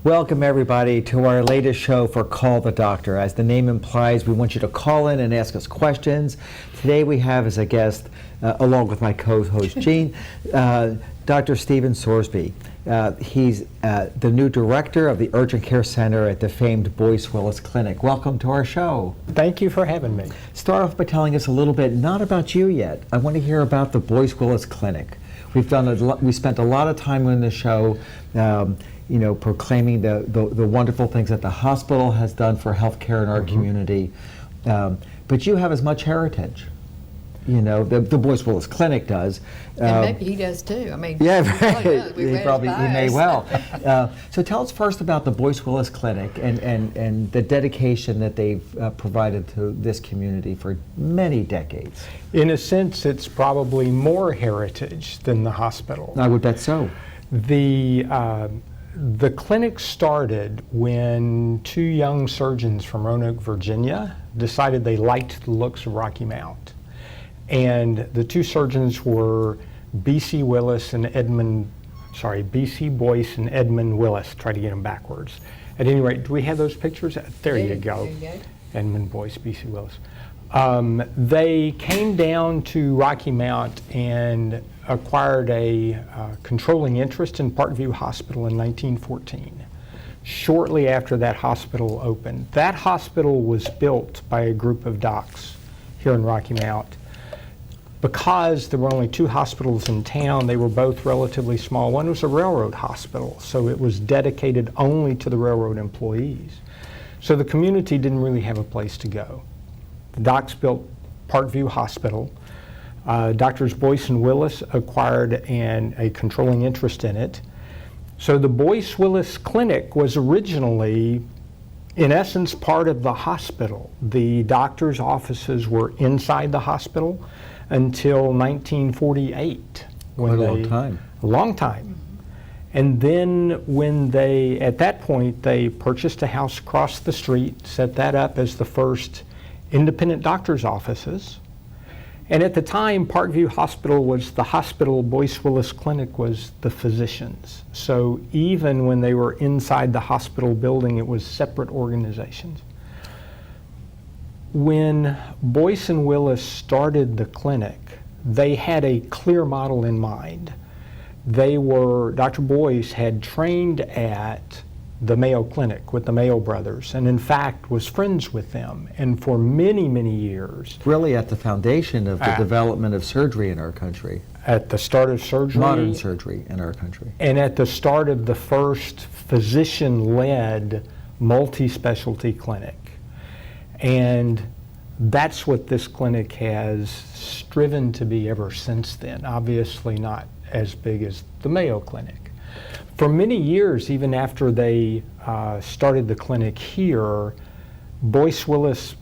Welcome everybody to our latest show for Call the Doctor. As the name implies, we want you to call in and ask us questions. Today we have as a guest, along with my co-host Gene, Dr. Stephen Sorsby. He's the new director of the Urgent Care Center at the famed Boyce Willis Clinic. Welcome to our show. Thank you for having me. Start off by telling us a little bit, not about you yet. I want to hear about the Boyce Willis Clinic. We spent a lot of time on the show proclaiming the wonderful things that the hospital has done for healthcare in our community. But you have as much heritage. The Boyce Willis Clinic does. And maybe he does too. I mean, yeah, right. He may well. So tell us first about the Boyce Willis Clinic and the dedication that they've provided to this community for many decades. In a sense, it's probably more heritage than the hospital. I would bet so. The clinic started when two young surgeons from Roanoke, Virginia decided they liked the looks of Rocky Mount. And the two surgeons were B.C. Boyce and Edmund Willis. Try to get them backwards. At any rate, do we have those pictures? There you go. Edmund Boyce, B.C. Willis. They came down to Rocky Mount and acquired a controlling interest in Parkview Hospital in 1914. Shortly after that hospital opened. That hospital was built by a group of docs here in Rocky Mount. Because there were only two hospitals in town, they were both relatively small. One was a railroad hospital, so it was dedicated only to the railroad employees. So the community didn't really have a place to go. The docs built Parkview Hospital. Doctors Boyce and Willis acquired a controlling interest in it. So the Boyce Willis Clinic was originally, in essence, part of the hospital. The doctors' offices were inside the hospital until 1948. Quite a long time. A long time. And then at that point, they purchased a house across the street, set that up as the first independent doctor's offices. And at the time, Parkview Hospital was the hospital, Boyce Willis Clinic was the physicians. So even when they were inside the hospital building, it was separate organizations. When Boyce and Willis started the clinic, they had a clear model in mind. Dr. Boyce had trained at the Mayo Clinic with the Mayo brothers, and in fact was friends with them, and for many, many years. Really at the foundation of the development of surgery in our country. At the start of surgery. Modern surgery in our country. And at the start of the first physician-led multi-specialty clinic. And that's what this clinic has striven to be ever since then. Obviously not as big as the Mayo Clinic. For many years, even after they started the clinic here, Boyce Willis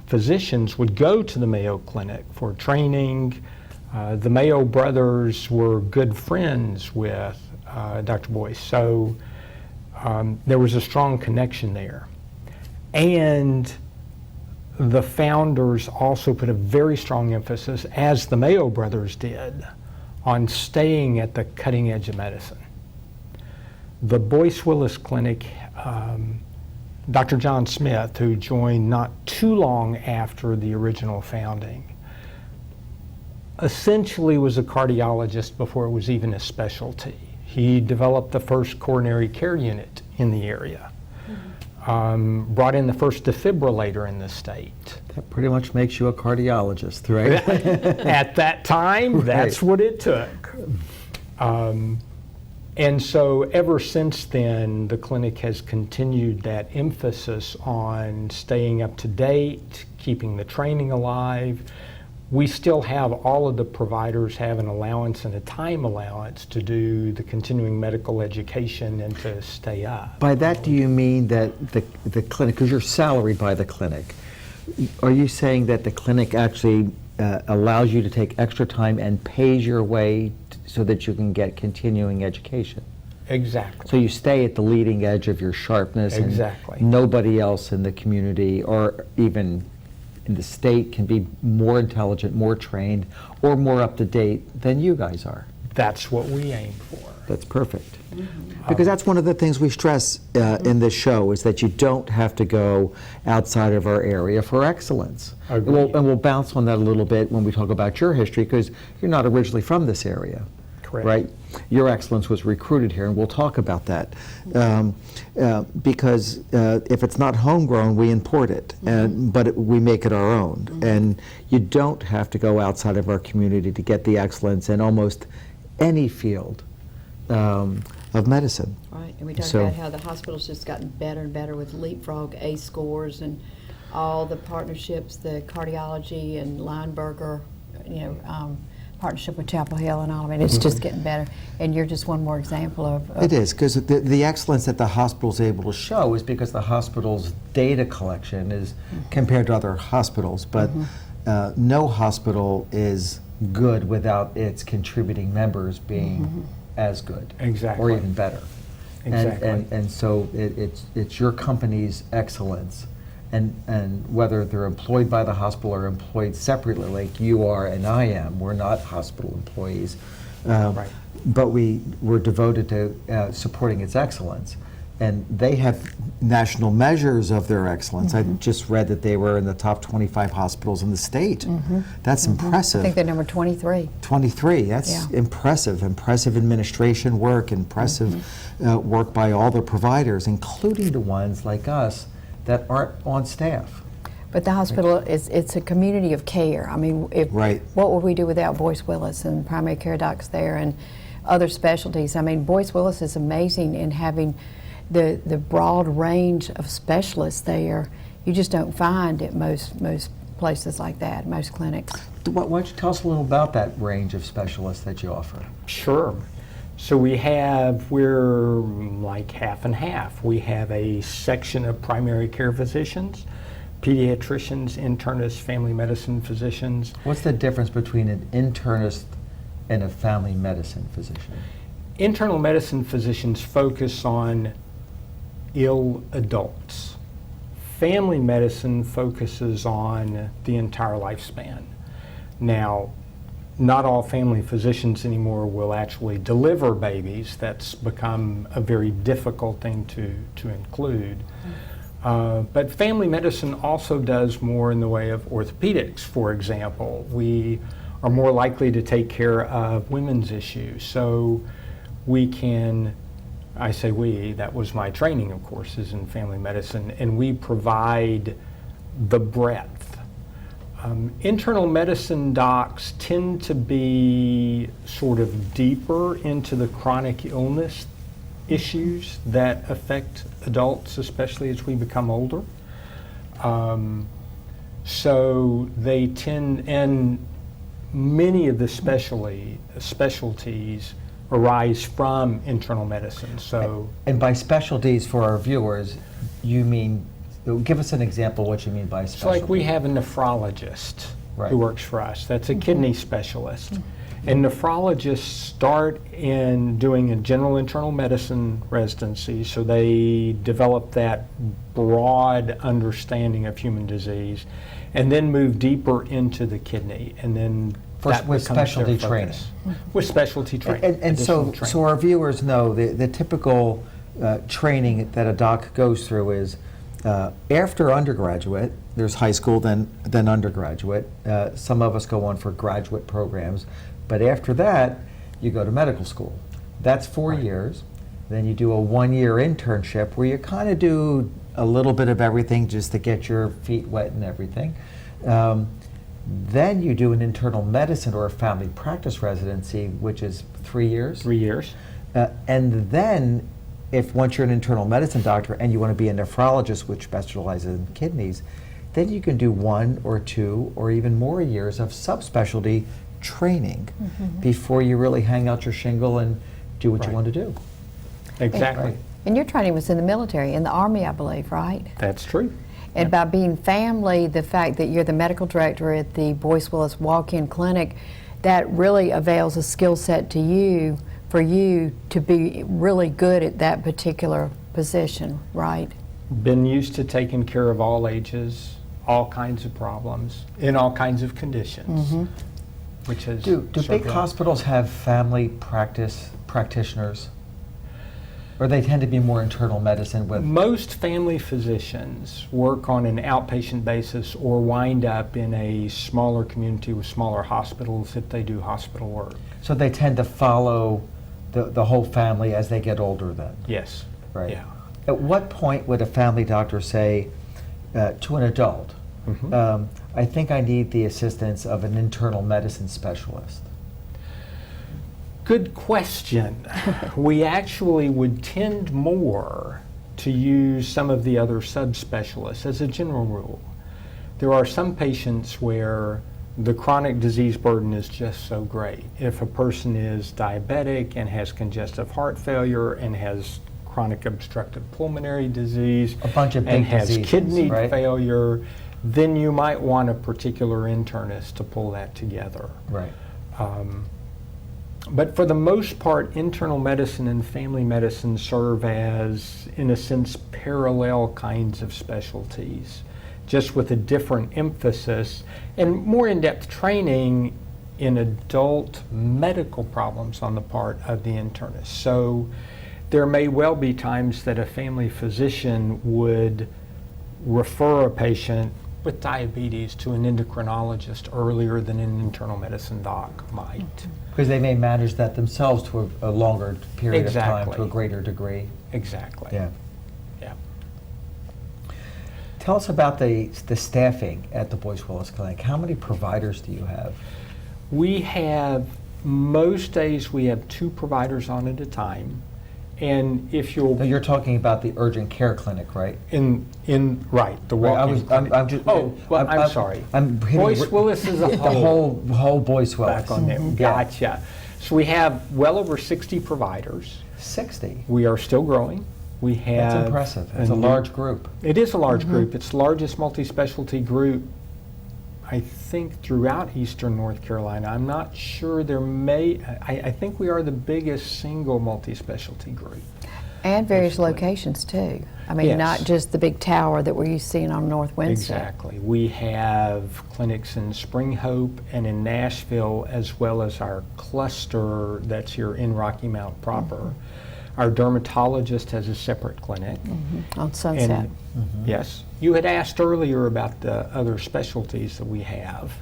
physicians would go to the Mayo Clinic for training. The Mayo brothers were good friends with Dr. Boyce, so there was a strong connection there. And the founders also put a very strong emphasis, as the Mayo brothers did, on staying at the cutting edge of medicine. The Boyce Willis Clinic, Dr. John Smith, who joined not too long after the original founding, essentially was a cardiologist before it was even a specialty. He developed the first coronary care unit in the area. Brought in the first defibrillator in the state. That pretty much makes you a cardiologist, right? At that time, that's what it took. And so ever since then, the clinic has continued that emphasis on staying up to date, keeping the training alive. We still have all of the providers have an allowance and a time allowance to do the continuing medical education and to stay up. By that, do you mean that the clinic, because you're salaried by the clinic, are you saying that the clinic actually allows you to take extra time and pays your way so that you can get continuing education? Exactly. So you stay at the leading edge of your sharpness. Exactly. And nobody else in the community or even in the state can be more intelligent, more trained, or more up to date than you guys are. That's what we aim for. That's perfect. Because that's one of the things we stress in this show, is that you don't have to go outside of our area for excellence. And Agreed. we'll bounce on that a little bit when we talk about your history, because you're not originally from this area. Correct. Right? Your excellence was recruited here, and we'll talk about that. Because if it's not homegrown, we import it, but we make it our own. And you don't have to go outside of our community to get the excellence in almost any field of medicine. Right, and we talked So- about how the hospital's just gotten better and better with leapfrog ACE scores and all the partnerships, the cardiology and Lineberger, partnership with Chapel Hill and all. I mean, it's just getting better. And you're just one more example of It is, because the excellence that the hospital's able to show is because the hospital's data collection is compared to other hospitals, but no hospital is good without its contributing members being as good. Exactly. Or even better. Exactly. And so it's your company's excellence, and whether they're employed by the hospital or employed separately, like you are and I am, we're not hospital employees. Right. But we're devoted to supporting its excellence. And they have national measures of their excellence. I just read that they were in the top 25 hospitals in the state. That's impressive. I think they're number 23. 23, that's Yeah. impressive. Impressive administration work, impressive work by all the providers, including the ones like us that aren't on staff. But the hospital it's a community of care. I mean, Right. what would we do without Boyce Willis and primary care docs there and other specialties? I mean, Boyce Willis is amazing in having the broad range of specialists there. You just don't find at most places like that, most clinics. Why don't you tell us a little about that range of specialists that you offer? Sure. So we're like half and half. We have a section of primary care physicians, pediatricians, internists, family medicine physicians. What's the difference between an internist and a family medicine physician? Internal medicine physicians focus on ill adults. Family medicine focuses on the entire lifespan. Now, not all family physicians anymore will actually deliver babies. That's become a very difficult thing to include. But family medicine also does more in the way of orthopedics, for example. We are more likely to take care of women's issues. So we can, I say we, that was my training, of course, is in family medicine, and we provide the breadth. Internal medicine docs tend to be sort of deeper into the chronic illness issues that affect adults, especially as we become older. So they tend, and many of the specialties arise from internal medicine. So, And by specialties for our viewers, you mean, give us an example of what you mean by it's specialty. like we have a nephrologist Right. who works for us. That's a kidney specialist. And nephrologists start in doing a general internal medicine residency, so they develop that broad understanding of human disease, and then move deeper into the kidney, and then that with becomes their specialty focus. training. With specialty training. And so, additional training. so our viewers know the typical training that a doc goes through is after undergraduate, there's high school, then undergraduate. Some of us go on for graduate programs, but after that, you go to medical school. That's 4 Right. years. Then you do a 1-year internship where you kind of do a little bit of everything just to get your feet wet and everything. Then you do an internal medicine or a family practice residency, which is 3 years. 3 years. And then, if once you're an internal medicine doctor and you want to be a nephrologist, which specializes in kidneys, then you can do 1 or 2 or even more years of subspecialty training before you really hang out your shingle and do what you Right. want to do. Exactly. And your training was in the military, in the Army, I believe, right? That's true. And by being family, the fact that you're the medical director at the Boyce Willis Walk-In Clinic, that really avails a skill set to you, for you to be really good at that particular position, right? Been used to taking care of all ages, all kinds of problems, in all kinds of conditions, which is Do so big good. hospitals have family practice practitioners? Or they tend to be more internal medicine with... Most family physicians work on an outpatient basis or wind up in a smaller community with smaller hospitals if they do hospital work. So they tend to follow the whole family as they get older then? Yes. Right. Yeah. At what point would a family doctor say to an adult, I think I need the assistance of an internal medicine specialist? Good question. We actually would tend more to use some of the other subspecialists as a general rule. There are some patients where the chronic disease burden is just so great. If a person is diabetic and has congestive heart failure and has chronic obstructive pulmonary disease A bunch of big and has diseases, kidney right? failure, then you might want a particular internist to pull that together. Right. But for the most part, internal medicine and family medicine serve as, in a sense, parallel kinds of specialties, just with a different emphasis and more in-depth training in adult medical problems on the part of the internist. So there may well be times that a family physician would refer a patient with diabetes to an endocrinologist earlier than an internal medicine doc might. Because they may manage that themselves to a longer period of time, to a Exactly. greater degree. Exactly. Yeah. Yeah. Tell us about the staffing at the Boyce Willis Clinic. How many providers do you have? We have, most days we have 2 providers on at a time. And if Now, you'll, you're talking about the urgent care clinic, right? right, the Right, walk-in clinic. I'm just. Oh, well, I'm sorry. I'm hitting Boyce Willis is a the whole Boyce Willis. back on there. Yeah. Gotcha. So we have well over 60 providers. 60. We are still growing. We have. That's impressive. It's a new- large group. It is a large group. It's the largest multi-specialty group, I think, throughout Eastern North Carolina. I'm not sure there may, I think we are the biggest single multi-specialty group. And various Basically. locations too. I mean, Yes. not just the big tower that we're used to seeing on North Windsor. Exactly. We have clinics in Spring Hope and in Nashville, as well as our cluster that's here in Rocky Mount proper. Our dermatologist has a separate clinic. On Sunset. And yes, you had asked earlier about the other specialties that we have.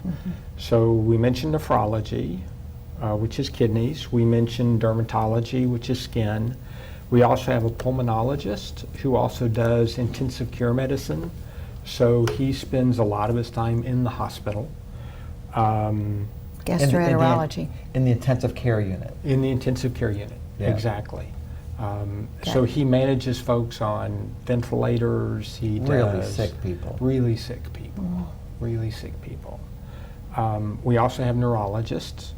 So we mentioned nephrology, which is kidneys. We mentioned dermatology, which is skin. We also have a pulmonologist who also does intensive care medicine. So he spends a lot of his time in the hospital. Gastroenterology. In the intensive care unit. In the intensive care unit, Yeah. exactly. So he manages folks on ventilators. He does Really sick people. Really sick people. Really sick people. We also have neurologists.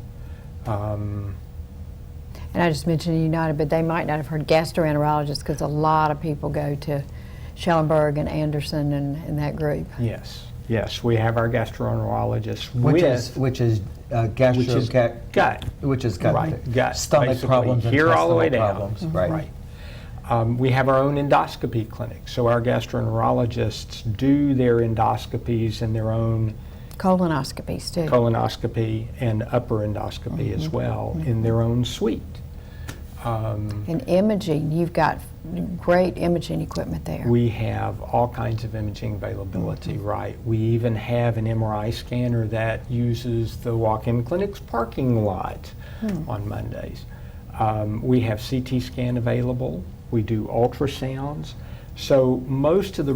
And I just mentioned United, but they might not have heard gastroenterologists because a lot of people go to Schellenberg and Anderson and that group. Yes, yes, we have our gastroenterologist Which with is gastro, which is gut. which is gut, Right, gut, stomach basically, problems, here all the way intestinal down. problems, right? Right. We have our own endoscopy clinic, so our gastroenterologists do their endoscopies and their own Colonoscopies too. colonoscopy and upper endoscopy as well in their own suite. And imaging, you've got great imaging equipment there. We have all kinds of imaging availability, right? We even have an MRI scanner that uses the walk-in clinic's parking lot on Mondays. We have CT scan available. We do ultrasounds. So most of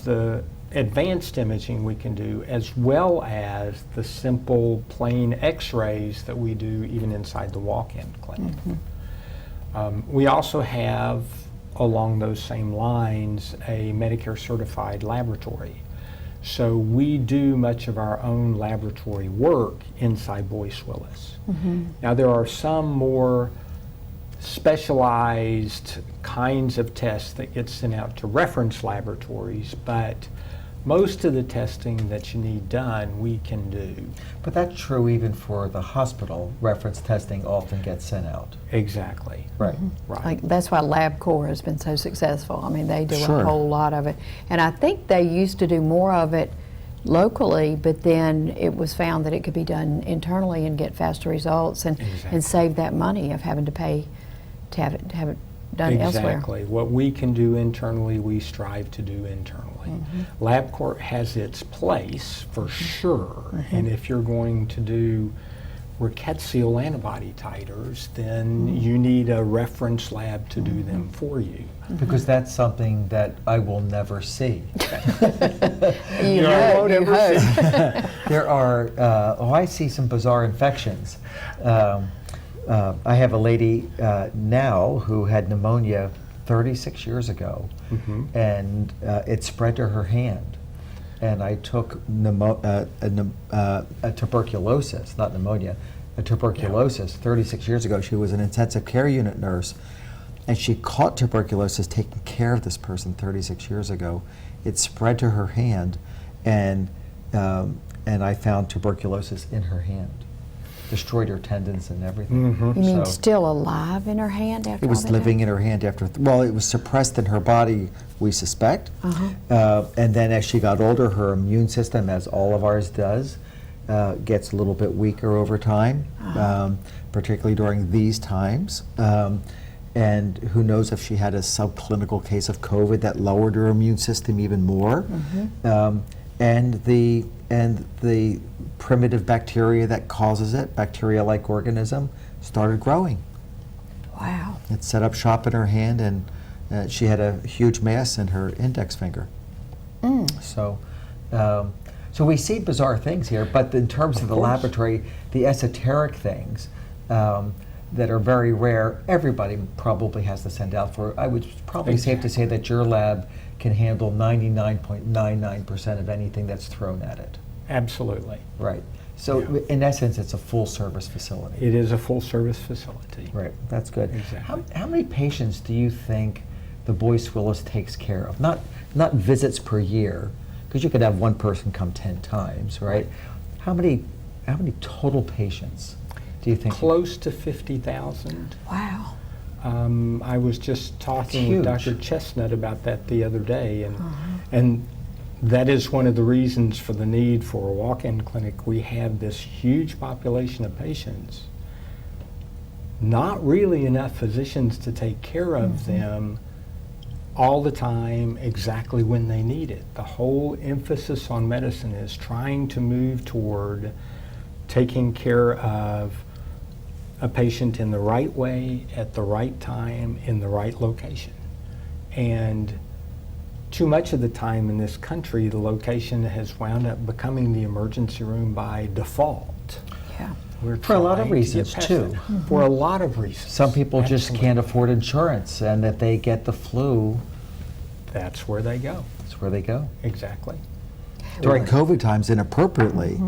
the advanced imaging we can do, as well as the simple plain x-rays that we do even inside the walk-in clinic. We also have, along those same lines, a Medicare certified laboratory. So we do much of our own laboratory work inside Boyce Willis. Now there are some more specialized kinds of tests that get sent out to reference laboratories, but most of the testing that you need done, we can do. But that's true even for the hospital. Reference testing often gets sent out. Exactly. Right. Right. Like, that's why LabCorp has been so successful. I mean, they do Sure. a whole lot of it. And I think they used to do more of it locally, but then it was found that it could be done internally and get faster results and Exactly. save that money of having to pay to have it done elsewhere. Exactly. What we can do internally, we strive to do internally. LabCorp has its place for sure, and if you're going to do rickettsial antibody titers, then you need a reference lab to do them for you. Because that's something that I will never see. You hope. There are, I see some bizarre infections. I have a lady now who had pneumonia 36 years ago, and it spread to her hand. And I took a tuberculosis, not pneumonia, a tuberculosis 36 years ago. She was an intensive care unit nurse, and she caught tuberculosis taking care of this person 36 years ago. It spread to her hand, and I found tuberculosis in her hand. Destroyed her tendons and everything. You mean So still alive in her hand after it was all that living in her hand after, well, it was suppressed in her body, we suspect. And then as she got older, her immune system, as all of ours does, gets a little bit weaker over time, particularly during these times. And who knows if she had a subclinical case of COVID that lowered her immune system even more. And the primitive bacteria that causes it, bacteria-like organism, started growing. Wow. It set up shop in her hand, and she had a huge mass in her index finger. So we see bizarre things here, but in terms of the laboratory, the esoteric things that are very rare, everybody probably has to send out for. I would probably safe to say that your lab can handle 99.99% of anything that's thrown at it. Absolutely. Right. So in essence, it's a full-service facility. It is a full-service facility. Right. That's good. Exactly. How many patients do you think the Boyce Willis takes care of? Not visits per year, because you could have one person come 10 times, right? How many total patients do you think? Close to 50,000. Wow. I was just talking with Dr. Chestnut about that the other day, and that is one of the reasons for the need for a walk-in clinic. We have this huge population of patients, not really enough physicians to take care of them all the time, exactly when they need it. The whole emphasis on medicine is trying to move toward taking care of a patient in the right way, at the right time, in the right location. And too much of the time in this country, the location has wound up becoming the emergency room by default. Yeah. We're For a lot of trying to reasons, get past too. that. For a lot of reasons. Some people just Absolutely. can't afford insurance, and if they get the flu, That's where they go. that's where they go. Exactly. During COVID times, inappropriately,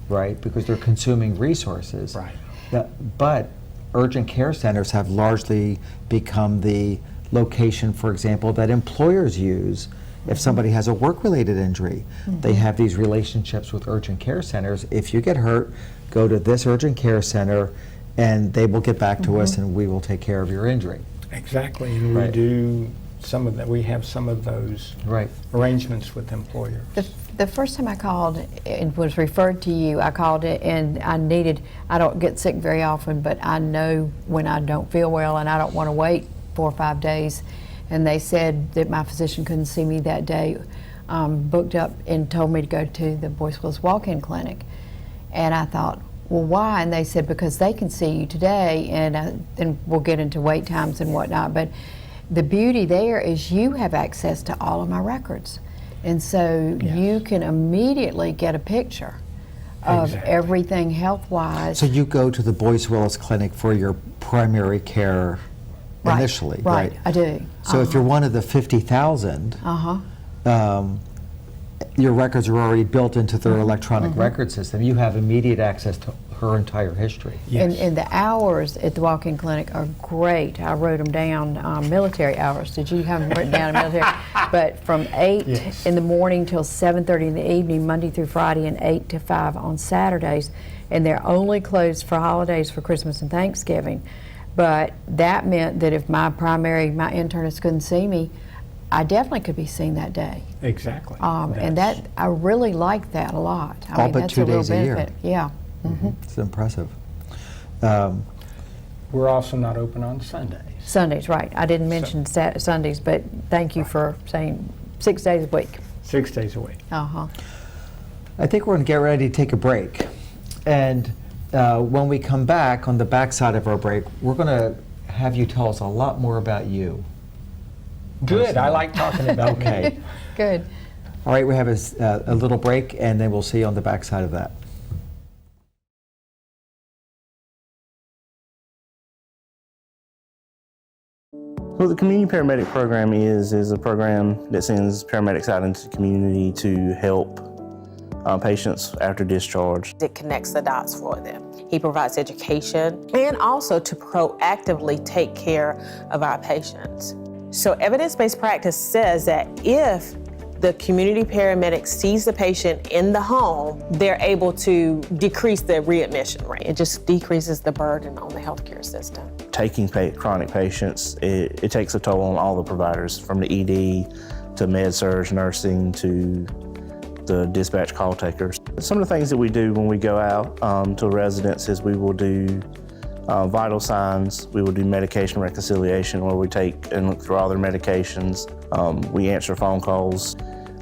right, because they're consuming resources. Right. But urgent care centers have largely become the location, for example, that employers use if somebody has a work-related injury. They have these relationships with urgent care centers. If you get hurt, go to this urgent care center, and they will get back to us, and we will take care of your injury. Exactly. And we Right. do some of that. We have some of those Right. arrangements with employers. The first time I called and was referred to you, I called it and I don't get sick very often, but I know when I don't feel well and I don't want to wait 4 or 5 days. And they said that my physician couldn't see me that day, booked up and told me to go to the Boyce Willis walk-in clinic. And I thought, well, why? And they said, because they can see you today, and we'll get into wait times and whatnot. But the beauty there is you have access to all of my records. And so you can immediately get a picture of everything health-wise. So you go to the Boyce Willis Clinic for your primary care initially, right? I do. So if you're one of the 50,000, your records are already built into their electronic record system. You have immediate access to her entire history. Yes. And the hours at the walk-in clinic are great. I wrote them down, military hours. Did you have them written down in military? But from 8 in the morning till 7:30 in the evening, Monday through Friday, and 8 to 5 on Saturdays. And they're only closed for holidays, for Christmas and Thanksgiving. But that meant that if my internist couldn't see me, I definitely could be seen that day. Exactly. And that, I really like that a lot. I All mean, but that's 2 a real days a year. benefit. Yeah. It's impressive. We're also not open on Sundays. Sundays, right. I didn't mention Sundays, but thank you for saying 6 days a week. 6 days a week. Uh-huh. I think we're going to get ready to take a break. And when we come back, on the backside of our break, we're going to have you tell us a lot more about you. Good. I like talking about Okay. me. Good. All right, we have a little break, and then we'll see you on the backside of that. Well, the Community Paramedic Program is a program that sends paramedics out into the community to help patients after discharge. It connects the dots for them. He provides education and also to proactively take care of our patients. So evidence-based practice says that if the community paramedic sees the patient in the home, they're able to decrease the readmission rate. It just decreases the burden on the healthcare system. Taking chronic patients, it takes a toll on all the providers, from the ED to med-surg, nursing, to the dispatch call takers. Some of the things that we do when we go out to residents is we will do vital signs, we will do medication reconciliation, where we take and look through all their medications. We answer phone calls.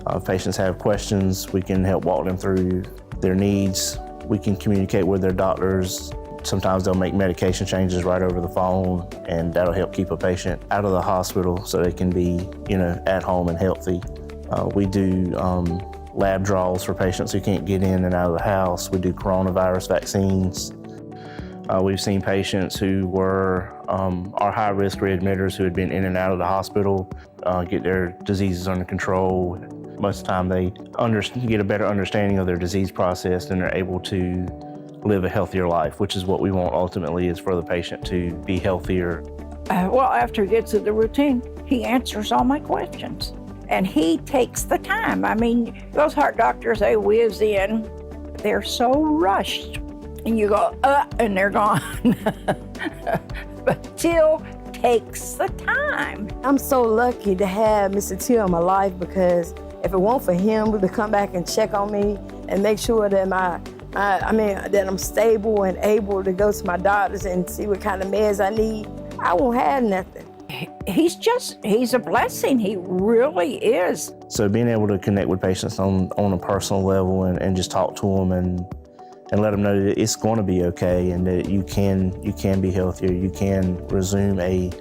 If patients have questions, we can help walk them through their needs. We can communicate with their doctors. Sometimes they'll make medication changes right over the phone, and that'll help keep a patient out of the hospital so they can be, at home and healthy. We do lab draws for patients who can't get in and out of the house. We do coronavirus vaccines. We've seen patients who were our high-risk readmitters who had been in and out of the hospital get their diseases under control. Most of the time they get a better understanding of their disease process, and they're able to live a healthier life, which is what we want ultimately, is for the patient to be healthier. Well, after he gets to the routine, he answers all my questions. And he takes the time. I mean, those heart doctors, they whiz in. They're so rushed. And you go, and they're gone. But Till takes the time. I'm so lucky to have Mr. Till in my life, because if it weren't for him to come back and check on me and make sure that that I'm stable and able to go to my doctors and see what kind of meds I need, I won't have nothing. He's a blessing. He really is. So being able to connect with patients on a personal level and just talk to them and let them know that it's going to be okay, and that you can be healthier, you can resume a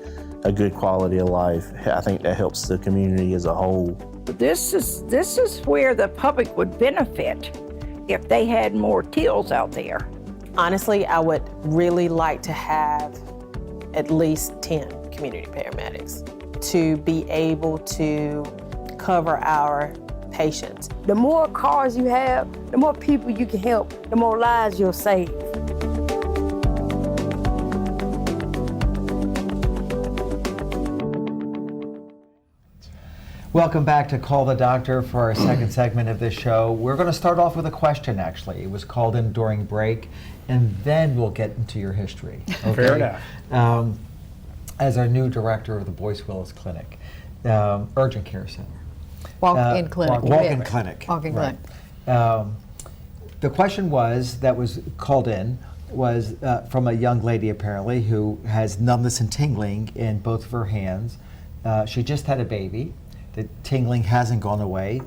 good quality of life. I think that helps the community as a whole. This is where the public would benefit if they had more Tills out there. Honestly, I would really like to have at least 10 community paramedics to be able to cover our patients. The more cars you have, the more people you can help, the more lives you'll save. Welcome back to Call the Doctor for our second segment of this show. We're going to start off with a question, actually. It was called in during break, and then we'll get into your history. Okay? Fair enough. As our new director of the Boyce Willis Clinic, Urgent Care Center. Walk-in clinic. Walk-in clinic. Walk-in right. clinic. The question that was called in was from a young lady, apparently, who has numbness and tingling in both of her hands. She just had a baby. The tingling hasn't gone away.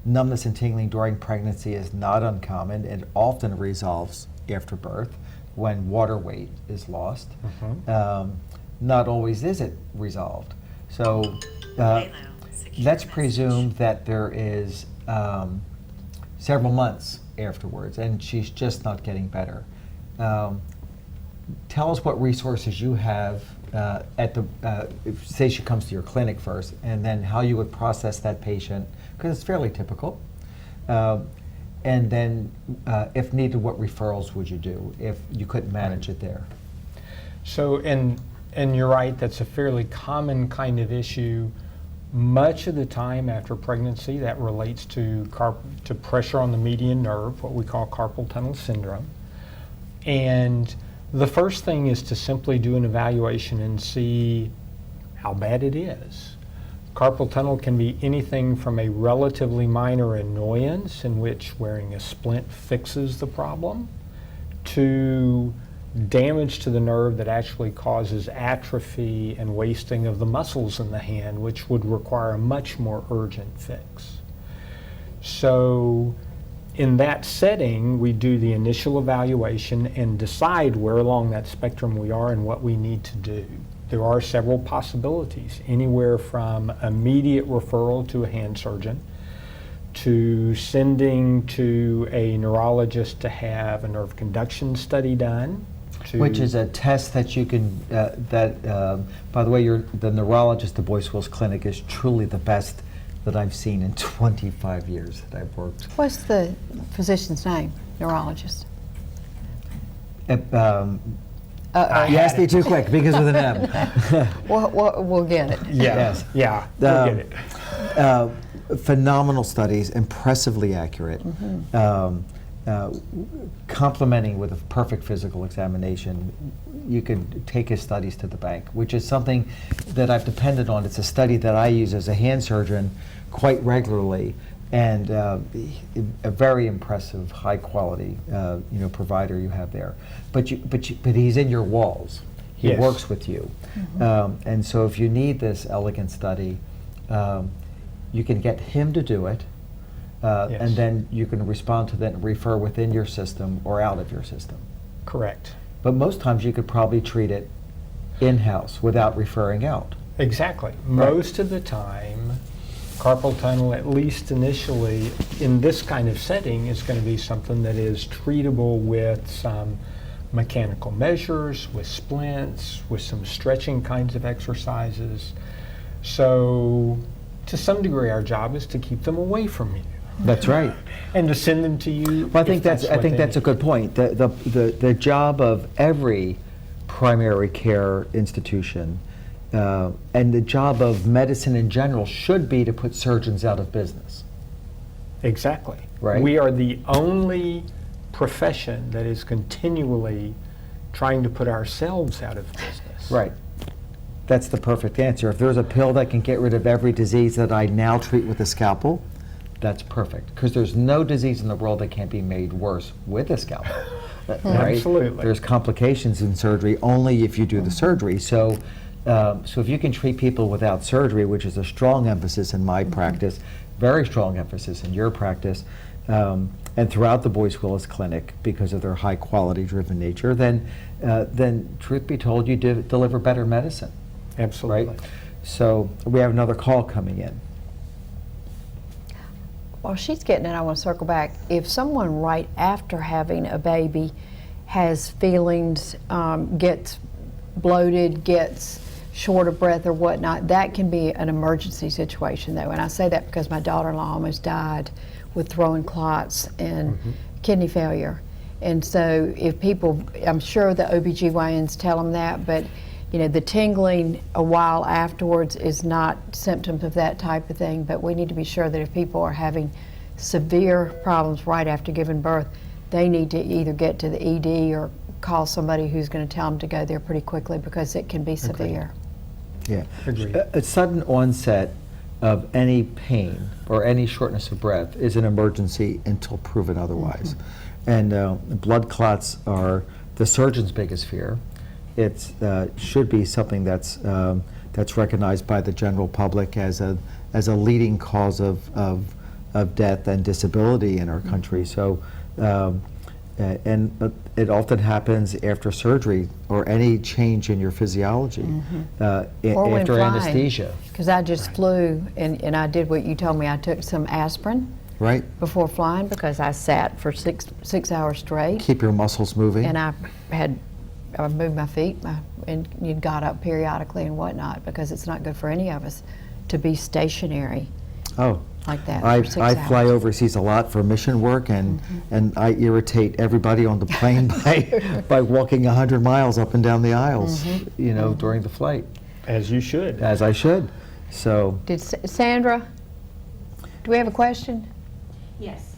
Numbness and tingling during pregnancy is not uncommon. It often resolves after birth when water weight is lost. Not always is it resolved. So let's presume that there is several months afterwards and she's just not getting better. Tell us what resources you have say she comes to your clinic first, and then how you would process that patient, because it's fairly typical. And then, if needed, what referrals would you do if you couldn't manage it there? So, and you're right, that's a fairly common kind of issue. Much of the time after pregnancy, that relates to pressure on the median nerve, what we call carpal tunnel syndrome. And the first thing is to simply do an evaluation and see how bad it is. Carpal tunnel can be anything from a relatively minor annoyance in which wearing a splint fixes the problem, to damage to the nerve that actually causes atrophy and wasting of the muscles in the hand, which would require a much more urgent fix. So in that setting, we do the initial evaluation and decide where along that spectrum we are and what we need to do. There are several possibilities, anywhere from immediate referral to a hand surgeon, to sending to a neurologist to have a nerve conduction study done. Which is a test that you can, by the way, the neurologist at Boyce Willis Clinic is truly the best that I've seen in 25 years that I've worked. What's the physician's name, neurologist? You asked me too quick, because with an M. We'll get it. Yes. Yeah, we'll get it. Phenomenal studies, impressively accurate, complementing with a perfect physical examination. You could take his studies to the bank, which is something that I've depended on. It's a study that I use as a hand surgeon quite regularly, and a very impressive, high quality provider you have there. But he's in your walls. He Yes. works with you, and so if you need this elegant study, you can get him to do it, Yes. and then you can respond to that and refer within your system or out of your system. Correct. But most times you could probably treat it in-house without referring out. Exactly. Most of the time, carpal tunnel, at least initially, in this kind of setting, is going to be something that is treatable with some mechanical measures, with splints, with some stretching kinds of exercises. So, to some degree, our job is to keep them away from you. That's right. And to send them to you. Well, I think if that's what they a need. good point. The job of every primary care institution and the job of medicine in general should be to put surgeons out of business. Exactly. Right. We are the only profession that is continually trying to put ourselves out of business. Right. That's the perfect answer. If there's a pill that can get rid of every disease that I now treat with a scalpel, that's perfect. Because there's no disease in the world that can't be made worse with a scalpel. Right? Absolutely. There's complications in surgery only if you do the surgery. So if you can treat people without surgery, which is a strong emphasis in my practice, very strong emphasis in your practice, and throughout the Boyce Willis Clinic because of their high quality driven nature, then truth be told, you deliver better medicine. Absolutely. Right? So we have another call coming in. While she's getting it, I want to circle back. If someone right after having a baby has feelings, gets bloated, gets short of breath or whatnot, that can be an emergency situation though. And I say that because my daughter-in-law almost died with throwing clots and kidney failure. And so if people, I'm sure the OBGYNs tell them that, but the tingling a while afterwards is not symptoms of that type of thing, but we need to be sure that if people are having severe problems right after giving birth, they need to either get to the ED or call somebody who's going to tell them to go there pretty quickly because it can be severe. Yeah. Agreed. A sudden onset of any pain or any shortness of breath is an emergency until proven otherwise. And blood clots are the surgeon's biggest fear. It should be something that's recognized by the general public as a leading cause of death and disability in our country. So, and it often happens after surgery or any change in your physiology Or when after flying. anesthesia. Because I just flew and I did what you told me. I took some aspirin Right. before flying because I sat for six hours straight. Keep your muscles moving. And I moved my feet and you got up periodically and whatnot because it's not good for any of us to be stationary Oh. like that I for 6 fly hours. overseas a lot for mission work, and I irritate everybody on the plane by walking 100 miles up and down the aisles, during the flight, As you should. as I should. So, Did Sandra, do we have a question? Yes.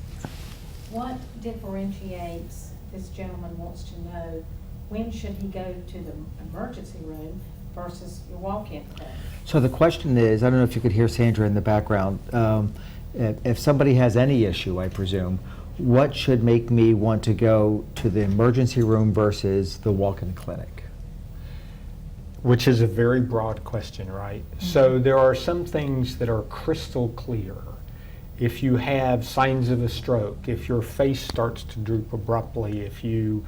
What differentiates, this gentleman wants to know, when should he go to the emergency room versus your walk-in clinic? so the question is, I don't know if you could hear Sandra in the background, if somebody has any issue, I presume, what should make me want to go to the emergency room versus the walk-in clinic? Which is a very broad question, right? So there are some things that are crystal clear. If you have signs of a stroke, if your face starts to droop abruptly, if you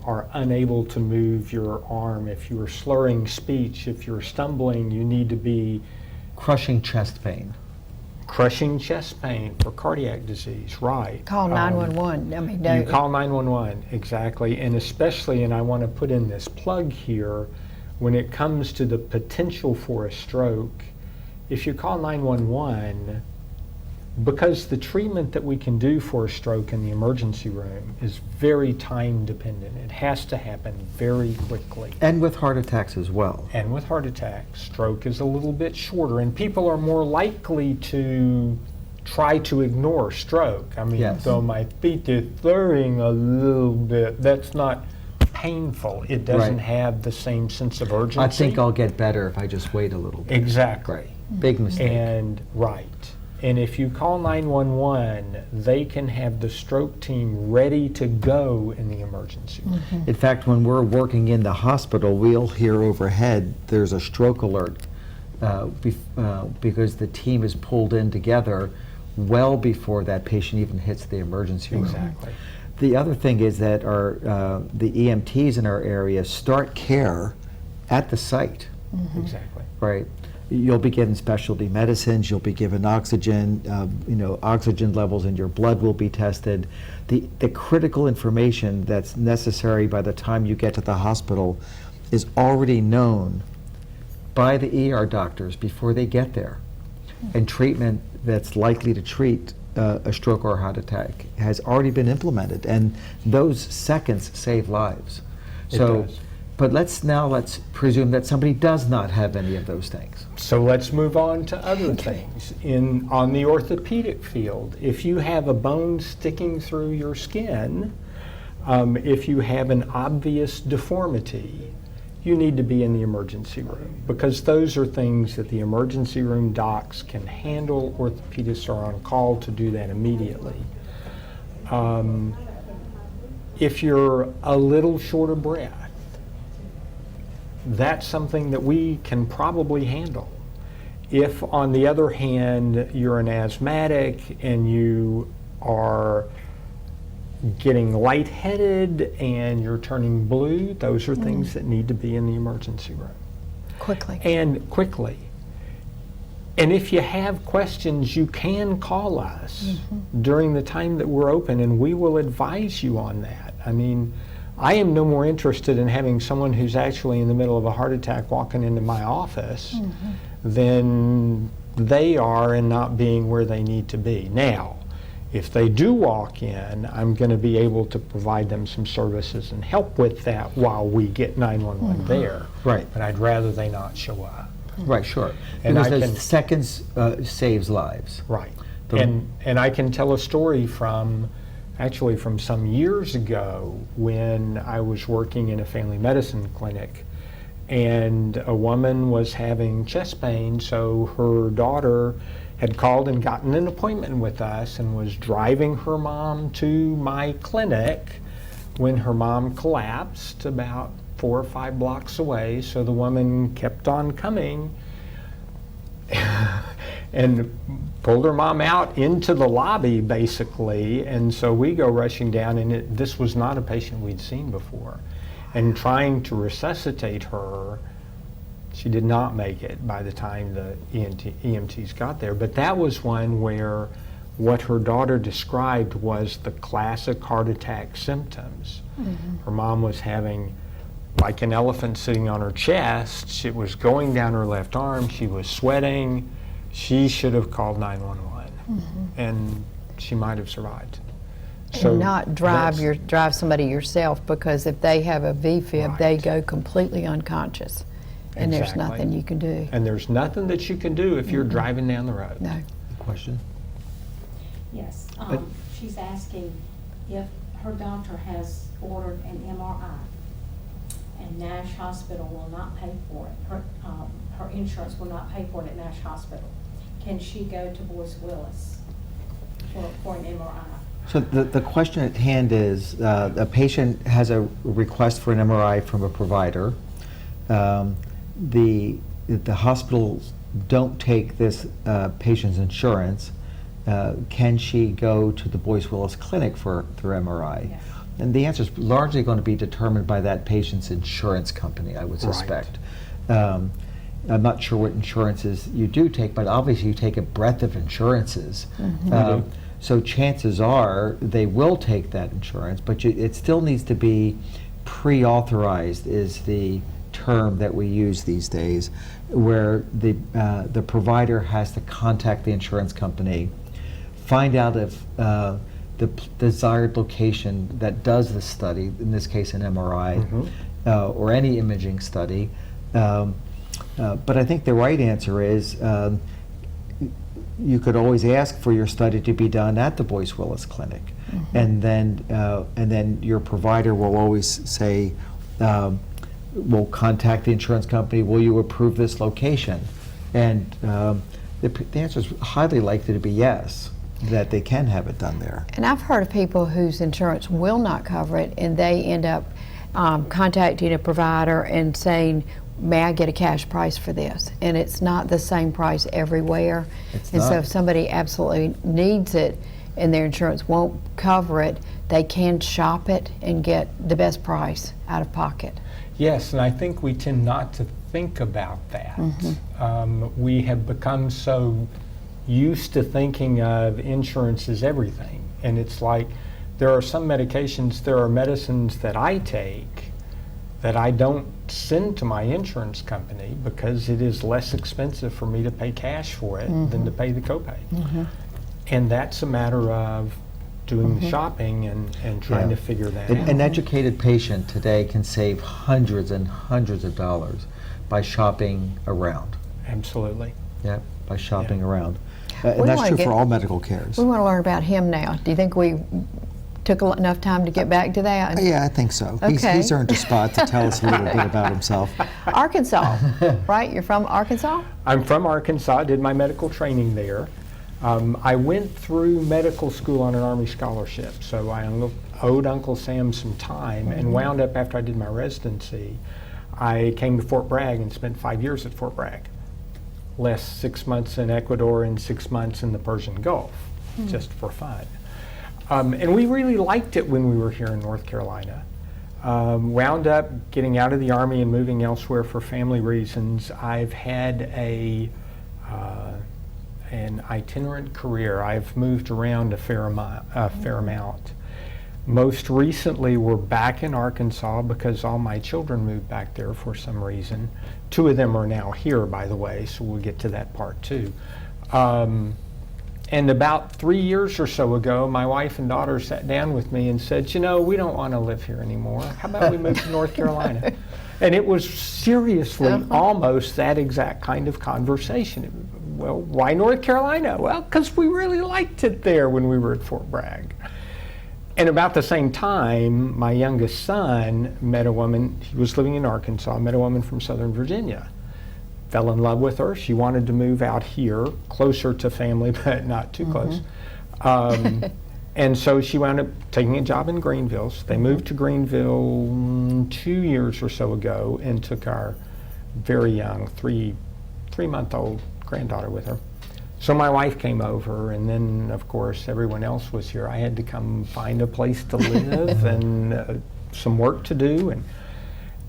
are unable to move your arm, if you are slurring speech, if you're stumbling, you need to be Crushing chest pain. crushing chest pain for cardiac disease, right? Call 911. I mean, You don't- call 911, exactly. And especially, and I want to put in this plug here, when it comes to the potential for a stroke, if you call 911, because the treatment that we can do for a stroke in the emergency room is very time dependent. It has to happen very quickly. And with heart attacks as well. And with heart attack, stroke is a little bit shorter, and people are more likely to try to ignore stroke. I mean, Yes. though my feet are stirring a little bit, that's not painful. It doesn't Right. have the same sense of urgency. I think I'll get better if I just wait a little bit. Exactly. Big mistake. And right. And if you call 911, they can have the stroke team ready to go in the emergency room. In fact, when we're working in the hospital, we'll hear overhead, there's a stroke alert because the team is pulled in together well before that patient even hits the emergency room. Exactly. The other thing is that the EMTs in our area start care at the site, Exactly. right? You'll be given specialty medicines, you'll be given oxygen, oxygen levels in your blood will be tested. The critical information that's necessary by the time you get to the hospital is already known by the ER doctors before they get there. And treatment that's likely to treat a stroke or a heart attack has already been implemented, and those seconds save lives. It So, does. but let's presume that somebody does not have any of those things. So let's move on to other things. On the orthopedic field, if you have a bone sticking through your skin, if you have an obvious deformity, you need to be in the emergency room, because those are things that the emergency room docs can handle. Orthopedists are on call to do that immediately. If you're a little short of breath, that's something that we can probably handle. If, on the other hand, you're an asthmatic and you are getting lightheaded and you're turning blue, those are things that need to be in the emergency room. quickly. And quickly. And if you have questions, you can call us during the time that we're open, and we will advise you on that. I mean, I am no more interested in having someone who's actually in the middle of a heart attack walking into my office than they are in not being where they need to be. Now, if they do walk in, I'm going to be able to provide them some services and help with that while we get 911 there. Right. But I'd rather they not show up. Right, sure. And Because I those can- seconds saves lives. Right. The- And I can tell a story from some years ago when I was working in a family medicine clinic, and a woman was having chest pain, so her daughter had called and gotten an appointment with us and was driving her mom to my clinic when her mom collapsed about 4 or 5 blocks away. So the woman kept on coming and pulled her mom out into the lobby, basically. And so we go rushing down, and this was not a patient we'd seen before. And trying to resuscitate her, she did not make it by the time the EMTs got there. But that was one where what her daughter described was the classic heart attack symptoms. Her mom was having like an elephant sitting on her chest. It was going down her left arm. She was sweating. She should have called 911, and she might have survived. And not drive that's- somebody yourself, because if they have a VFib, they Right. go completely unconscious, and there's Exactly. nothing you can do. And there's nothing that you can do if you're driving down the road. No. Question? Yes, she's asking if her doctor has ordered an MRI and Nash Hospital will not pay for it. Her insurance will not pay for it at Nash Hospital. Can she go to Boyce Willis for an MRI? So the question at hand is, a patient has a request for an MRI from a provider. The hospitals don't take this patient's insurance. Can she go to the Boyce Willis Clinic for MRI? Yes. And the answer is largely going to be determined by that patient's insurance company, I would suspect. I'm not sure what insurances you do take, but obviously you take a breadth of insurances. So chances are they will take that insurance, but it still needs to be pre-authorized is the term that we use these days, where the provider has to contact the insurance company, find out if the desired location that does the study, in this case an MRI, or any imaging study. But I think the right answer is you could always ask for your study to be done at the Boyce Willis Clinic, and then your provider will always say, we'll contact the insurance company, will you approve this location? And the answer is highly likely to be yes, that they can have it done there. And I've heard of people whose insurance will not cover it, and they end up contacting a provider and saying, may I get a cash price for this? And it's not the same price everywhere. It's and not. so if somebody absolutely needs it and their insurance won't cover it, they can shop it and get the best price out of pocket. Yes, and I think we tend not to think about that. We have become so used to thinking of insurance as everything. And it's like there are some medications, there are medicines that I take that I don't send to my insurance company because it is less expensive for me to pay cash for it than to pay the copay. And that's a matter of doing the shopping and trying to figure that out. An educated patient today can save hundreds and hundreds of dollars by shopping around. Absolutely. Yeah, by shopping around. We And that's wanna true get- for all medical cares. We want to learn about him now. Do you think we took enough time to get back to that? Yeah, I think so. Okay. He's earned a spot to tell us a little bit about himself. Arkansas, right? You're from Arkansas? I'm from Arkansas. I did my medical training there. I went through medical school on an Army scholarship, so I owed Uncle Sam some time and wound up after I did my residency. I came to Fort Bragg and spent 5 years at Fort Bragg. Last 6 months in Ecuador and 6 months in the Persian Gulf, just for fun. And we really liked it when we were here in North Carolina. Wound up getting out of the Army and moving elsewhere for family reasons. I've had an itinerant career. I've moved around a fair amount. Most recently, we're back in Arkansas because all my children moved back there for some reason. 2 of them are now here, by the way, so we'll get to that part too. And about 3 years or so ago, my wife and daughter sat down with me and said, you know, we don't want to live here anymore. How about we move to North Carolina? And it was seriously almost that exact kind of conversation. Well, why North Carolina? Well, because we really liked it there when we were at Fort Bragg. And about the same time, my youngest son met a woman, he was living in Arkansas, met a woman from Southern Virginia. Fell in love with her. She wanted to move out here, closer to family, but not too close. And so she wound up taking a job in Greenville. So they moved to Greenville 2 years or so ago and took our very young, three-month-old granddaughter with her. So my wife came over, and then, of course, everyone else was here. I had to come find a place to live and some work to do.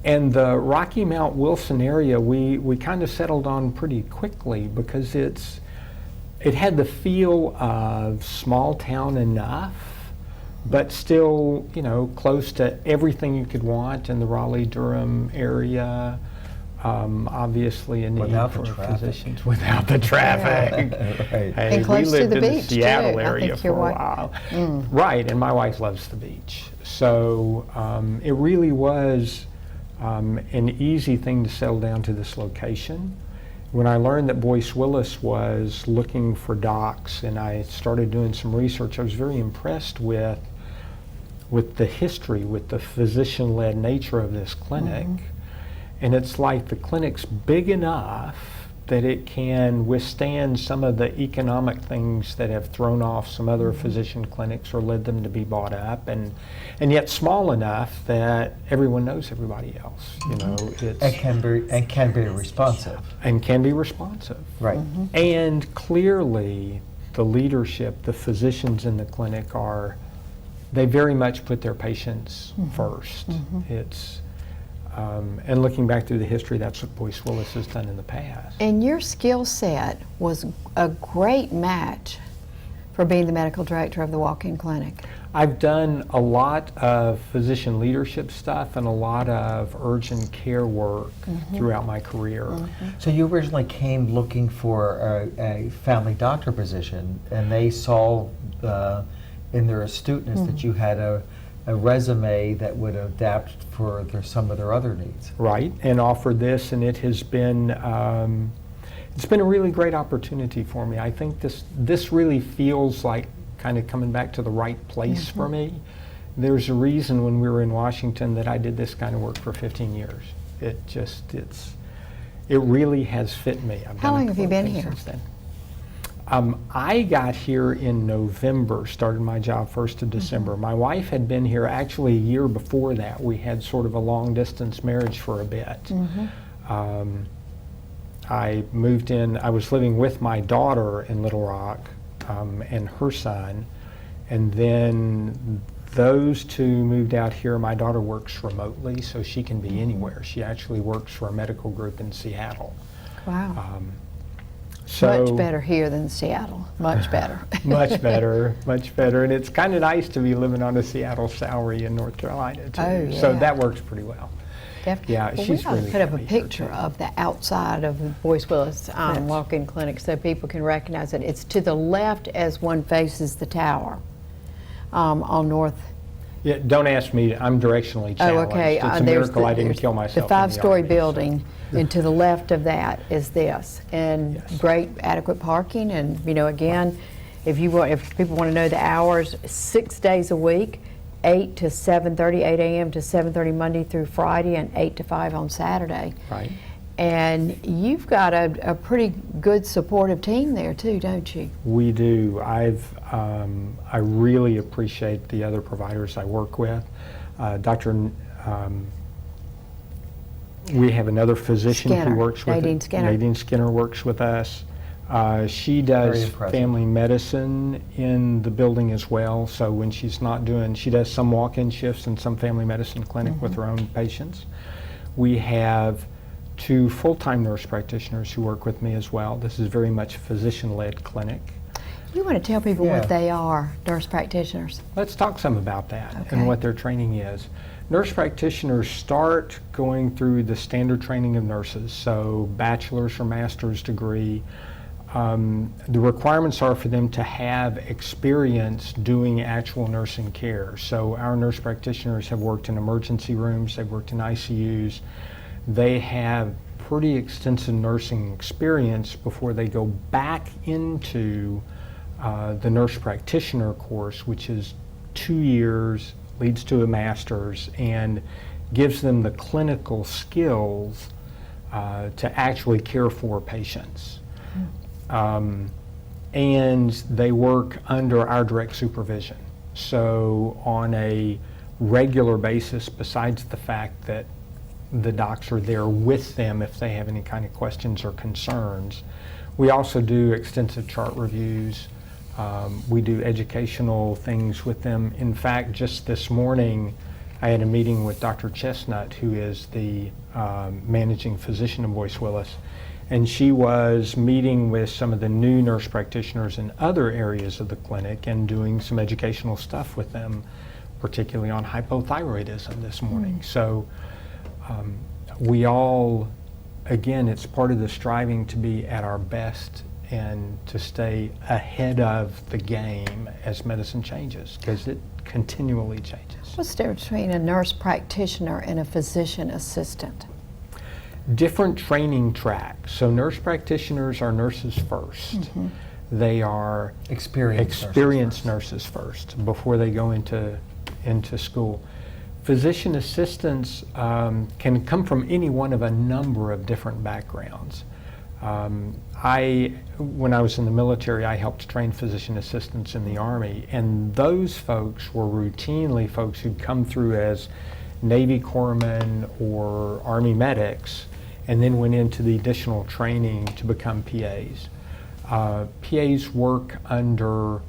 And the Rocky Mount Wilson area, we kind of settled on pretty quickly because it had the feel of small town enough, but still, you know, close to everything you could want in the Raleigh-Durham area. Obviously, a need Without the for traffic. physicians without the traffic. Right. Hey, And close we to lived the in the beach, Seattle too. I area think for your a wife- while. Right, and my wife loves the beach. So it really was an easy thing to settle down to this location. When I learned that Boyce Willis was looking for docs and I started doing some research, I was very impressed with the history, with the physician-led nature of this clinic. And it's like the clinic's big enough that it can withstand some of the economic things that have thrown off some other physician clinics or led them to be bought up, and yet small enough that everyone knows everybody else. You know, it's And can be responsive. and can be responsive. Right. And clearly, the leadership, the physicians in the clinic they very much put their patients first. It's and looking back through the history, that's what Boyce Willis has done in the past. And your skill set was a great match for being the medical director of the walk-in clinic. I've done a lot of physician leadership stuff and a lot of urgent care work throughout my career. So you originally came looking for a family doctor position, and they saw in their astuteness that you had a resume that would adapt for some of their other needs. Right, and offered this, and it has been it's been a really great opportunity for me. I think this really feels like kind of coming back to the right place for me. There's a reason when we were in Washington that I did this kind of work for 15 years. It really has fit me. I've How done a long have you couple of been things here? since then. I got here in November, started my job 1st of December. My wife had been here actually a year before that. We had sort of a long distance marriage for a bit. I moved in, I was living with my daughter in Little Rock and her son, and then those two moved out here. My daughter works remotely, so she can be anywhere. She actually works for a medical group in Seattle. Wow. So Much better here than Seattle. Much better. much better, much better. And it's kind of nice to be living on a Seattle salary in North Carolina, too. Oh, yeah. So that works pretty well. Definitely. Yeah, Well, she's we ought really to put up a happy here, picture too. of the outside of Boyce Willis walk-in clinic so people can recognize it. It's to the left as one faces the tower on North. Yeah, don't ask me. I'm directionally challenged. Oh, okay. It's a There's miracle I didn't there's kill myself. The in five-story Army, so. building, and to the left of that is this, and Yes. great adequate parking. And again, if people want to know the hours, 6 days a week, 8 to 7:30, 8 a.m. to 7:30 Monday through Friday, and 8 to 5 on Saturday. Right. And you've got a pretty good supportive team there too, don't you? We do. I really appreciate the other providers I work with. We have another physician Skinner, who works with Nadine Skinner. Nadine Skinner works with us. She does Very impressive. family medicine in the building as well. So when she's not doing, she does some walk-in shifts and some family medicine clinic with her own patients. We have 2 full-time nurse practitioners who work with me as well. This is very much a physician-led clinic. You want to tell people Yeah. what they are, nurse practitioners? Let's talk some about that Okay. and what their training is. Nurse practitioners start going through the standard training of nurses, so bachelor's or master's degree. The requirements are for them to have experience doing actual nursing care. So our nurse practitioners have worked in emergency rooms, they've worked in ICUs. They have pretty extensive nursing experience before they go back into the nurse practitioner course, which is 2 years, leads to a master's, and gives them the clinical skills to actually care for patients. And they work under our direct supervision. So on a regular basis, besides the fact that the docs are there with them if they have any kind of questions or concerns, we also do extensive chart reviews. We do educational things with them. In fact, just this morning, I had a meeting with Dr. Chestnut, who is the managing physician of Boyce Willis, and she was meeting with some of the new nurse practitioners in other areas of the clinic and doing some educational stuff with them, particularly on hypothyroidism this morning. So we all, again, it's part of the striving to be at our best and to stay ahead of the game as medicine changes, because it continually changes. What's the difference between a nurse practitioner and a physician assistant? Different training tracks. So nurse practitioners are nurses first. They are experienced nurses first before they go into school. Physician assistants can come from any one of a number of different backgrounds. When I was in the military, I helped train physician assistants in the Army, and those folks were routinely folks who'd come through as Navy corpsmen or Army medics, and then went into the additional training to become PAs. PAs work under,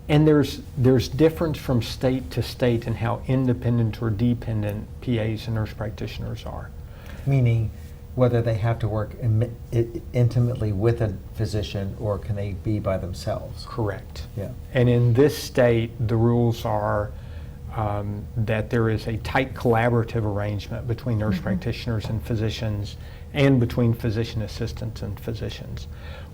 and there's difference from state to state in how independent or dependent PAs and nurse practitioners are. Meaning whether they have to work intimately with a physician or can they be by themselves? Correct. Yeah. And in this state, the rules are that there is a tight collaborative arrangement between nurse practitioners and physicians, and between physician assistants and physicians.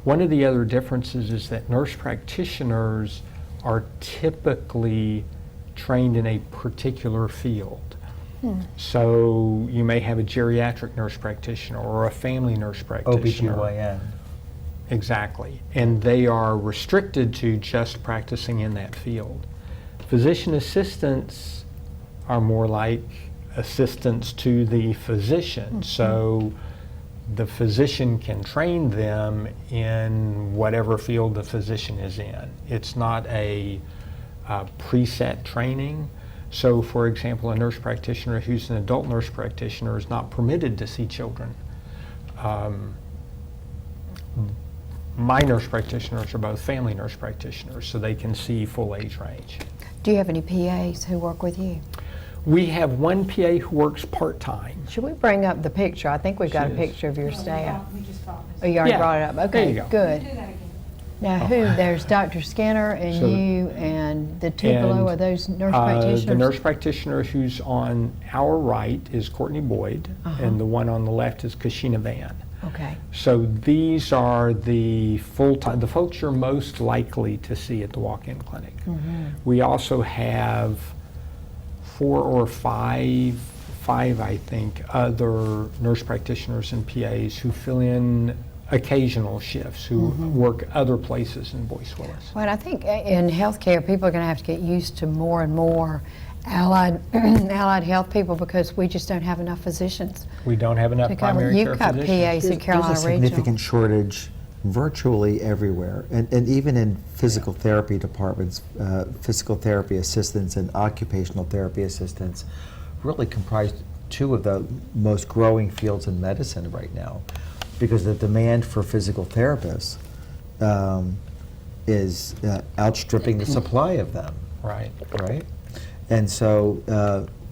One of the other differences is that nurse practitioners are typically trained in a particular field. So you may have a geriatric nurse practitioner or a family nurse practitioner. OBGYN. Exactly. And they are restricted to just practicing in that field. Physician assistants are more like assistants to the physician. So the physician can train them in whatever field the physician is in. It's not a preset training. So, for example, a nurse practitioner who's an adult nurse practitioner is not permitted to see children. My nurse practitioners are both family nurse practitioners, so they can see full age range. Do you have any PAs who work with you? We have one PA who works part-time. Should we bring up the picture? I think we've got a She is. picture of your staff. We just brought Oh, this. you already Yeah. brought it up. There Okay, you go. good. Do that again. Now, there's Dr. Skinner and So- you and the two below, are those nurse The practitioners? nurse practitioner who's on our right is Courtney Boyd, and the one on the left is Kashina Van. Okay, So these are the full-time, the folks you're most likely to see at the walk-in clinic. We also have 4 or 5, I think, other nurse practitioners and PAs who fill in occasional shifts, who work other places in Boyce Willis. well, I think in healthcare, people are going to have to get used to more and more allied health people because we just don't have enough physicians We don't have enough to cover. primary care You've got physicians. PAs in Carolina There's a Regional. significant shortage virtually everywhere, and even in physical therapy departments, physical therapy assistants and occupational therapy assistants really comprise 2 of the most growing fields in medicine right now, because the demand for physical therapists is outstripping the supply of them. Right. Right? And so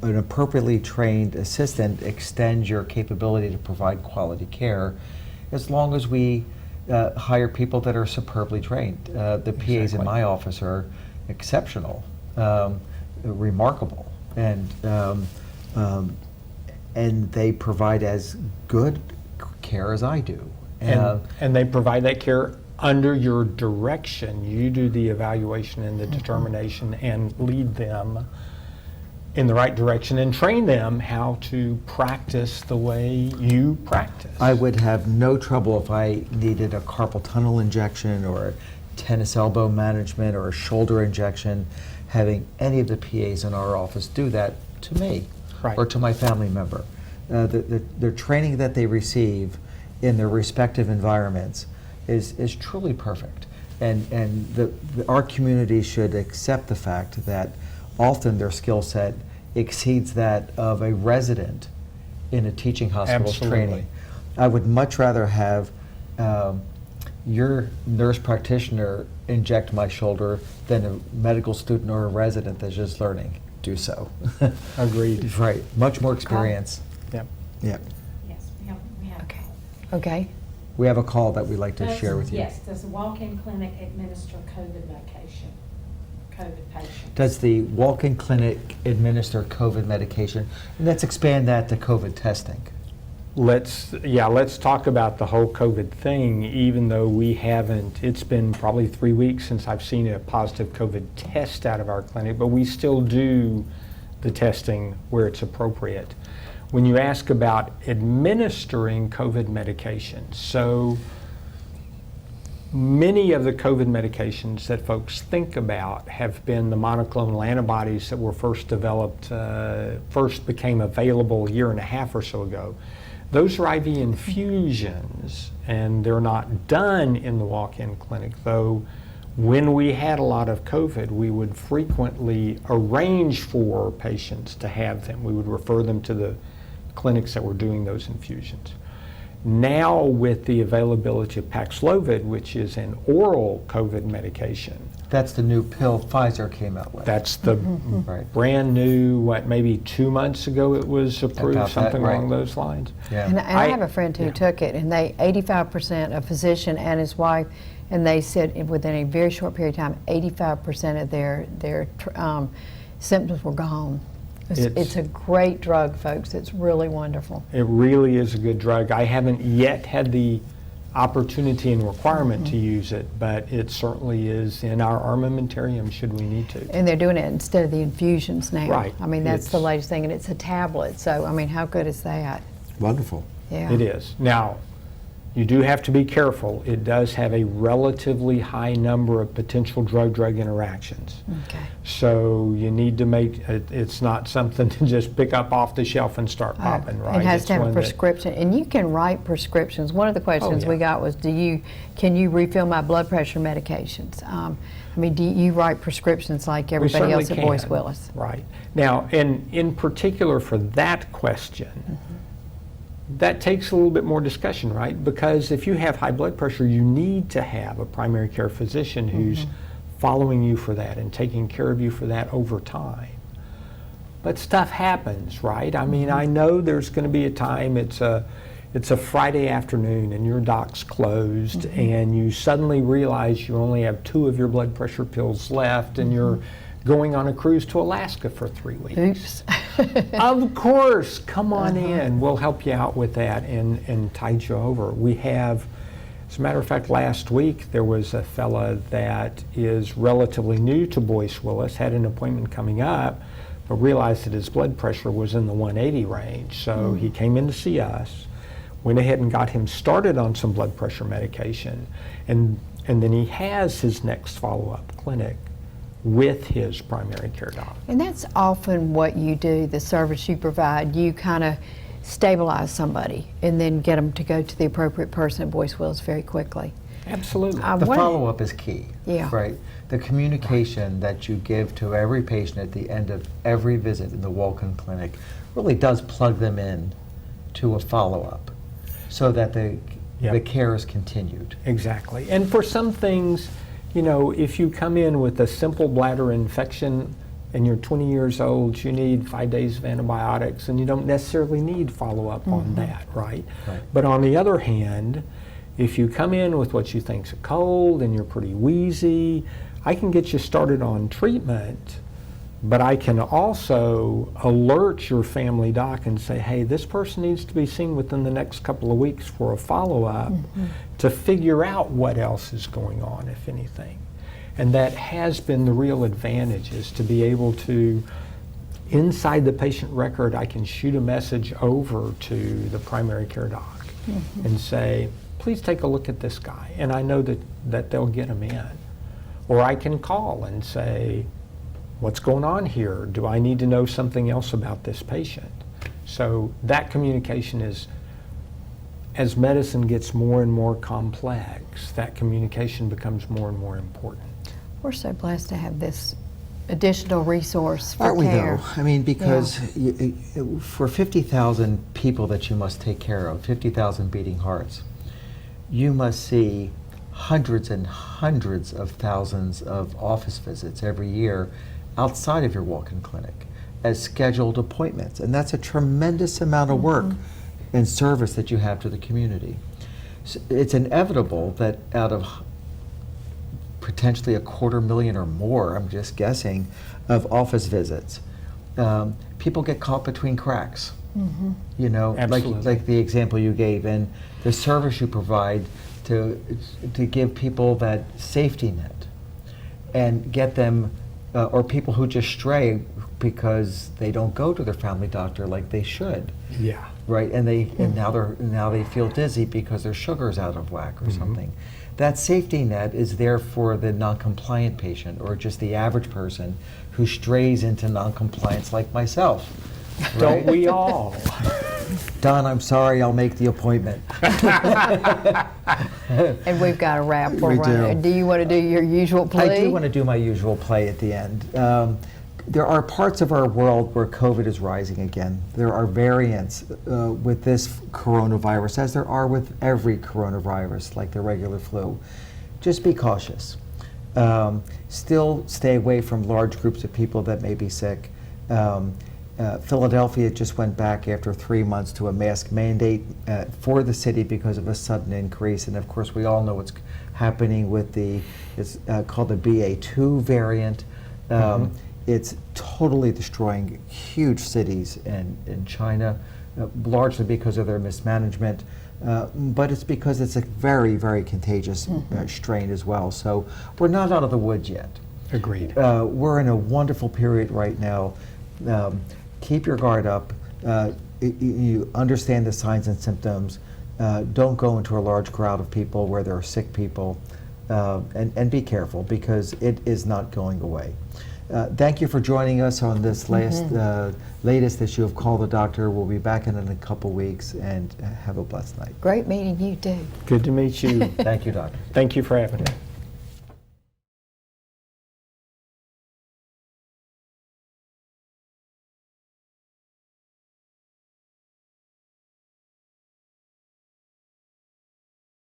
an appropriately trained assistant extends your capability to provide quality care as long as we hire people that are superbly trained. The PAs in Exactly. my office are exceptional, remarkable, and they provide as good care as I do. And they provide that care under your direction. You do the evaluation and the determination and lead them in the right direction and train them how to practice the way you practice. I would have no trouble if I needed a carpal tunnel injection or a tennis elbow management or a shoulder injection, having any of the PAs in our office do that to me Right. or to my family member. The training that they receive in their respective environments is truly perfect. And our community should accept the fact that often their skill set exceeds that of a resident in a teaching hospital's Absolutely. training. I would much rather have your nurse practitioner inject my shoulder than a medical student or a resident that's just learning do so. Agreed. Right, much more experience. Yep. Yeah. Yes, we have. Okay. Okay. We have a call that we'd like to Does- share with you. Yes, does the walk-in clinic administer COVID medication, COVID patients? Does the walk-in clinic administer COVID medication? And let's expand that to COVID testing. Let's talk about the whole COVID thing, even though we haven't, it's been probably 3 weeks since I've seen a positive COVID test out of our clinic, but we still do the testing where it's appropriate. When you ask about administering COVID medications, so many of the COVID medications that folks think about have been the monoclonal antibodies that were first developed, first became available a year and a half or so ago. Those are IV infusions, and they're not done in the walk-in clinic, though when we had a lot of COVID, we would frequently arrange for patients to have them. We would refer them to the clinics that were doing those infusions. Now, with the availability of Paxlovid, which is an oral COVID medication, That's the new pill Pfizer came out with. that's the Right. brand new, maybe 2 months ago it was approved, About that, something right. along those lines. Yeah. And I I- have a friend who yeah. took it, and they 85%, a physician and his wife, and they said within a very short period of time, 85% of their symptoms were gone. It's a great drug, folks. It's really wonderful. It really is a good drug. I haven't yet had the opportunity and requirement to use it, but it certainly is in our armamentarium should we need to. And they're doing it instead of the infusions now. Right. I mean, that's the It's- latest thing, and it's a tablet. So, I mean, how good is that? Wonderful. Yeah. It is. Now, you do have to be careful. It does have a relatively high number of potential drug-drug interactions. Okay. So you need to make, it's not something to just pick up off the shelf and start popping, right? It has It's to have a one that- prescription, and you can write prescriptions. One of the questions yeah. we got was, can you refill my blood pressure medications? I mean, do you write prescriptions like We everybody else at certainly Boyce can. Willis? Right. Now, and in particular for that question, that takes a little bit more discussion, right? Because if you have high blood pressure, you need to have a primary care physician who's following you for that and taking care of you for that over time. But stuff happens, right? I mean, I know there's going to be a time, it's a Friday afternoon and your doc's closed and you suddenly realize you only have 2 of your blood pressure pills left and you're going on a cruise to Alaska for 3 weeks. Oops. Of course, come on in. We'll help you out with that and tide you over. We have, as a matter of fact, last week there was a fella that is relatively new to Boyce Willis, had an appointment coming up, but realized that his blood pressure was in the 180 range. So he came in to see us, went ahead and got him started on some blood pressure medication, and then he has his next follow-up clinic with his primary care doc. And that's often what you do, the service you provide. You kind of stabilize somebody and then get them to go to the appropriate person at Boyce Willis very quickly. Absolutely. The follow-up is key. Yeah. Right. The communication that you give to every patient at the end of every visit in the walk-in clinic really does plug them in to a follow-up so that the care is continued. Exactly. And for some things, you know, if you come in with a simple bladder infection and you're 20 years old, you need 5 days of antibiotics, and you don't necessarily need follow-up on that, right? But on the other hand, if you come in with what you think's a cold and you're pretty wheezy, I can get you started on treatment, but I can also alert your family doc and say, hey, this person needs to be seen within the next couple of weeks for a follow-up to figure out what else is going on, if anything. And that has been the real advantage, is to be able to, inside the patient record, I can shoot a message over to the primary care doc and say, please take a look at this guy. And I know that they'll get him in. Or I can call and say, what's going on here? Do I need to know something else about this patient? So that communication is, as medicine gets more and more complex, that communication becomes more and more important. We're so blessed to have this additional resource for Aren't we care. though? I mean, because for 50,000 people that you must take care of, 50,000 beating hearts, you must see hundreds and hundreds of thousands of office visits every year outside of your walk-in clinic as scheduled appointments. And that's a tremendous amount of work and service that you have to the community. So it's inevitable that out of potentially 250,000 or more, I'm just guessing, of office visits, people get caught between cracks. You know, Absolutely. like the example you gave, and the service you provide to give people that safety net and get them, or people who just stray because they don't go to their family doctor like they should. Yeah. Right, and now they feel dizzy because their sugar's out of whack or something. That safety net is there for the non-compliant patient or just the average person who strays into non-compliance like myself. Don't we all? Don, I'm sorry, I'll make the appointment. And we've got a wrap. We do. Do you want to do your usual play? I do want to do my usual play at the end. There are parts of our world where COVID is rising again. There are variants with this coronavirus, as there are with every coronavirus, like the regular flu. Just be cautious. Still stay away from large groups of people that may be sick. Philadelphia just went back after 3 months to a mask mandate for the city because of a sudden increase. And of course, we all know what's happening with it's called the BA2 variant. It's totally destroying huge cities in China, largely because of their mismanagement. But it's because it's a very, very contagious strain as well. So we're not out of the woods yet. Agreed. We're in a wonderful period right now. Keep your guard up. You understand the signs and symptoms. Don't go into a large crowd of people where there are sick people. And be careful, because it is not going away. Thank you for joining us on this latest issue of Call the Doctor. We'll be back in a couple weeks, and have a blessed night. Great meeting you too. Good to meet you. Thank you, Doctor. Thank you for having me.